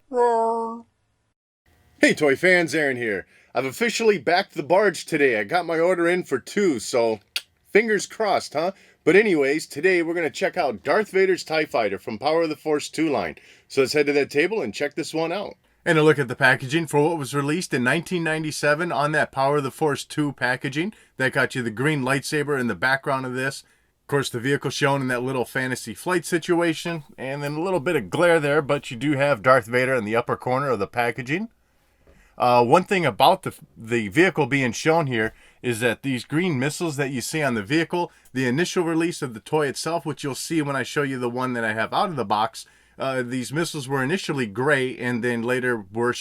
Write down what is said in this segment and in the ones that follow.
Well, Hey toy fans, Aaron here. I've officially backed the barge today. I got my order in for 2, so fingers crossed, huh? But anyways, today we're going to check out Darth Vader's Tie Fighter from Power of the Force 2 line. So let's head to that table and check this one out. And a look at the packaging for what was released in 1997 on that Power of the Force 2 packaging. That got you the green lightsaber in the background of this. Of course, the vehicle shown in that little fantasy flight situation. And then a little bit of glare there, but you do have Darth Vader in the upper corner of the packaging. One thing about the vehicle being shown here is that these green missiles that you see on the vehicle, the initial release of the toy itself, which you'll see when I show you the one that I have out of the box, these missiles were initially gray and then later were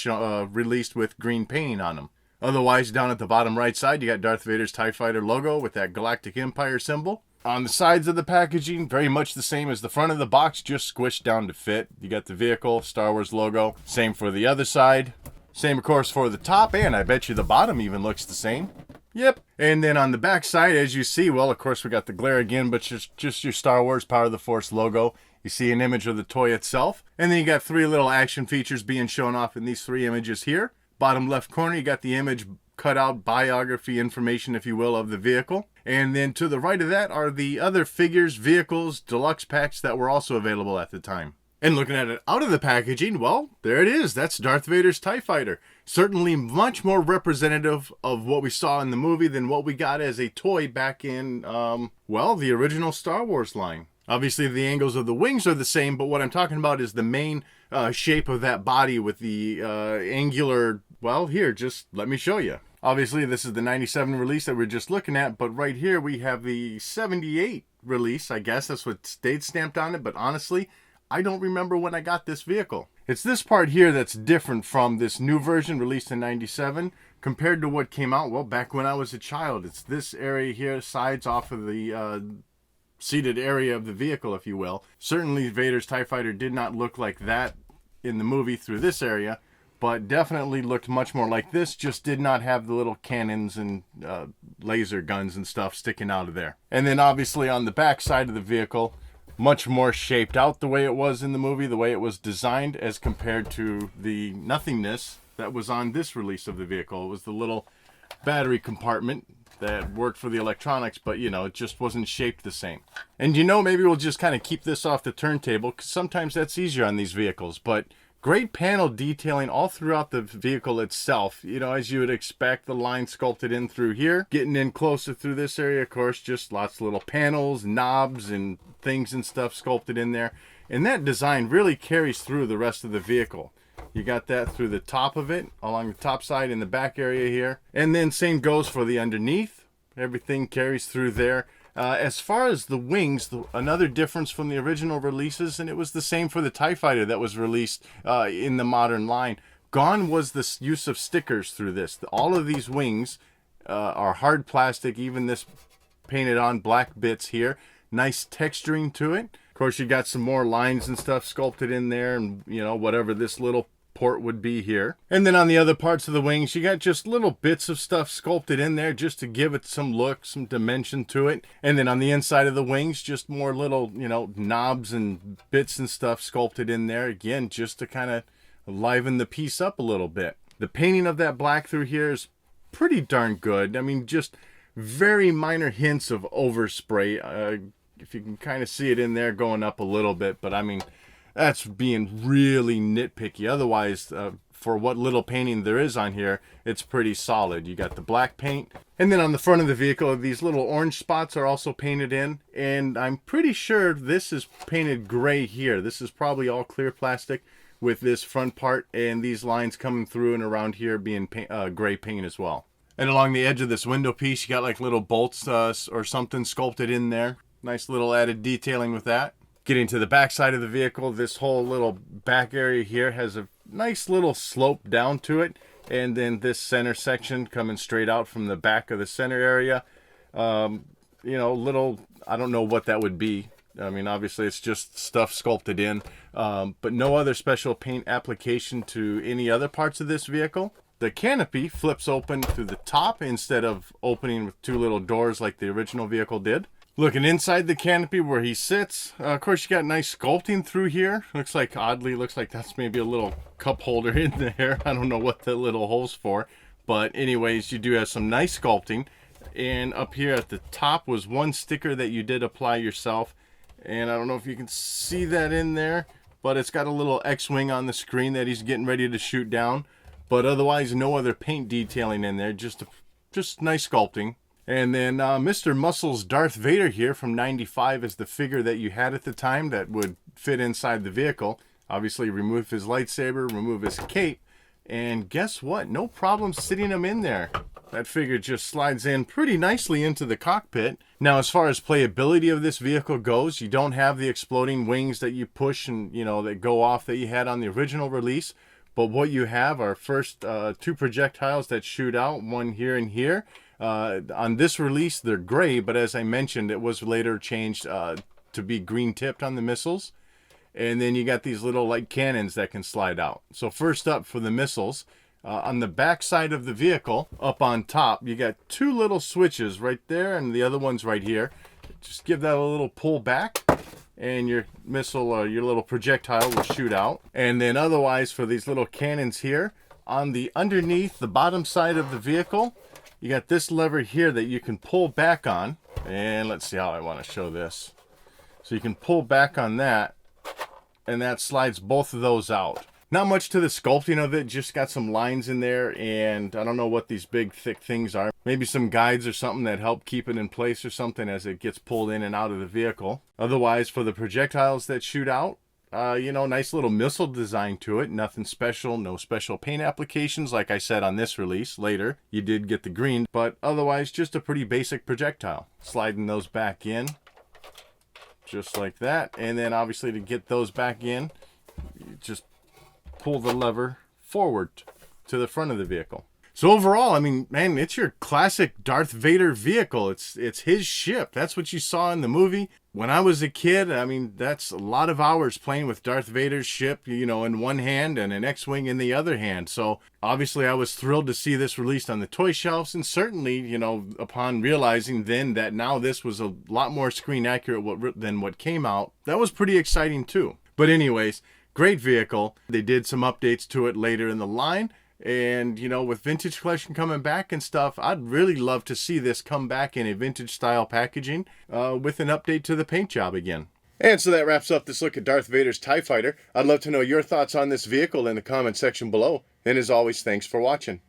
released with green painting on them. Otherwise, down at the bottom right side, you got Darth Vader's TIE Fighter logo with that Galactic Empire symbol. On the sides of the packaging, very much the same as the front of the box, just squished down to fit. You got the vehicle, Star Wars logo. Same for the other side. Same, of course, for the top, and I bet you the bottom even looks the same. Yep. And then on the back side, as you see, well, of course, we got the glare again, but just your Star Wars Power of the Force logo. You see an image of the toy itself. And then you got 3 little action features being shown off in these 3 images here. Bottom left corner, you got the image cut out biography information, if you will, of the vehicle. And then to the right of that are the other figures, vehicles, deluxe packs that were also available at the time. And looking at it out of the packaging, well, there it is. That's Darth Vader's TIE Fighter. Certainly much more representative of what we saw in the movie than what we got as a toy back in, well, the original Star Wars line. Obviously, the angles of the wings are the same, but what I'm talking about is the main shape of that body with the angular, well, here, just let me show you. Obviously, this is the 97 release that we're just looking at, but right here we have the 78 release. I guess that's what stayed stamped on it, but honestly, I don't remember when I got this vehicle. It's this part here that's different from this new version released in 97 compared to what came out, well, back when I was a child. It's this area here, sides off of the seated area of the vehicle, if you will. Certainly Vader's TIE Fighter did not look like that in the movie through this area, but definitely looked much more like this, just did not have the little cannons and laser guns and stuff sticking out of there. And then obviously on the back side of the vehicle, much more shaped out the way it was in the movie, the way it was designed, as compared to the nothingness that was on this release of the vehicle. It was the little battery compartment that worked for the electronics, but you know, it just wasn't shaped the same. And you know, maybe we'll just kind of keep this off the turntable, because sometimes that's easier on these vehicles, but great panel detailing all throughout the vehicle itself. You know, as you would expect, the line sculpted in through here. Getting in closer through this area, of course, just lots of little panels, knobs, and things and stuff sculpted in there. And that design really carries through the rest of the vehicle. You got that through the top of it, along the top side in the back area here. And then same goes for the underneath. Everything carries through there. As far as the wings, another difference from the original releases, and it was the same for the TIE Fighter that was released in the modern line. Gone was the use of stickers through this. All of these wings are hard plastic, even this painted on black bits here. Nice texturing to it. Of course, you got some more lines and stuff sculpted in there, and you know, whatever this little port would be here. And then on the other parts of the wings, you got just little bits of stuff sculpted in there just to give it some look, some dimension to it. And then on the inside of the wings, just more little, you know, knobs and bits and stuff sculpted in there, again, just to kind of liven the piece up a little bit. The painting of that black through here is pretty darn good. I mean, just very minor hints of overspray. If you can kind of see it in there going up a little bit, but I mean, that's being really nitpicky. Otherwise, for what little painting there is on here, it's pretty solid. You got the black paint. And then on the front of the vehicle, these little orange spots are also painted in. And I'm pretty sure this is painted gray here. This is probably all clear plastic with this front part and these lines coming through and around here being gray paint as well. And along the edge of this window piece, you got like little bolts or something sculpted in there. Nice little added detailing with that. Getting to the back side of the vehicle, this whole little back area here has a nice little slope down to it. And then this center section coming straight out from the back of the center area. You know, little, I don't know what that would be. I mean, obviously it's just stuff sculpted in, but no other special paint application to any other parts of this vehicle. The canopy flips open to the top instead of opening with 2 little doors like the original vehicle did. Looking inside the canopy where he sits, of course you got nice sculpting through here. Looks like that's maybe a little cup holder in there. I don't know what the little hole's for. But anyways, you do have some nice sculpting. And up here at the top was one sticker that you did apply yourself. And I don't know if you can see that in there, but it's got a little X-wing on the screen that he's getting ready to shoot down. But otherwise, no other paint detailing in there, just nice sculpting. And then Mr. Muscle's Darth Vader here from '95 is the figure that you had at the time that would fit inside the vehicle. Obviously, remove his lightsaber, remove his cape, and guess what? No problem sitting him in there. That figure just slides in pretty nicely into the cockpit. Now, as far as playability of this vehicle goes, you don't have the exploding wings that you push and, that go off that you had on the original release. But what you have are first two projectiles that shoot out, one here and here. On this release, they're gray, but as I mentioned, it was later changed to be green tipped on the missiles. And then you got these little like cannons that can slide out. So first up for the missiles, on the back side of the vehicle, up on top, you got two little switches right there, and the other one's right here. Just give that a little pull back, and your missile or your little projectile will shoot out. And then otherwise, for these little cannons here, on the underneath the bottom side of the vehicle, you got this lever here that you can pull back on. And let's see how I want to show this. So you can pull back on that, and that slides both of those out. Not much to the sculpting of it, just got some lines in there, and I don't know what these big thick things are. Maybe some guides or something that help keep it in place or something as it gets pulled in and out of the vehicle. Otherwise, for the projectiles that shoot out, nice little missile design to it. Nothing special, no special paint applications like I said on this release. Later, you did get the green, but otherwise just a pretty basic projectile. Sliding those back in, just like that. And then obviously to get those back in, you just pull the lever forward to the front of the vehicle. So overall, I mean, man, it's your classic Darth Vader vehicle. It's his ship. That's what you saw in the movie. When I was a kid, I mean, that's a lot of hours playing with Darth Vader's ship, in one hand and an X-Wing in the other hand. So obviously I was thrilled to see this released on the toy shelves, and certainly, upon realizing then that now this was a lot more screen accurate than what came out, that was pretty exciting too. But anyways, great vehicle. They did some updates to it later in the line. And, with Vintage Collection coming back and stuff, I'd really love to see this come back in a vintage style packaging with an update to the paint job again. And so that wraps up this look at Darth Vader's TIE Fighter. I'd love to know your thoughts on this vehicle in the comment section below. And as always, thanks for watching.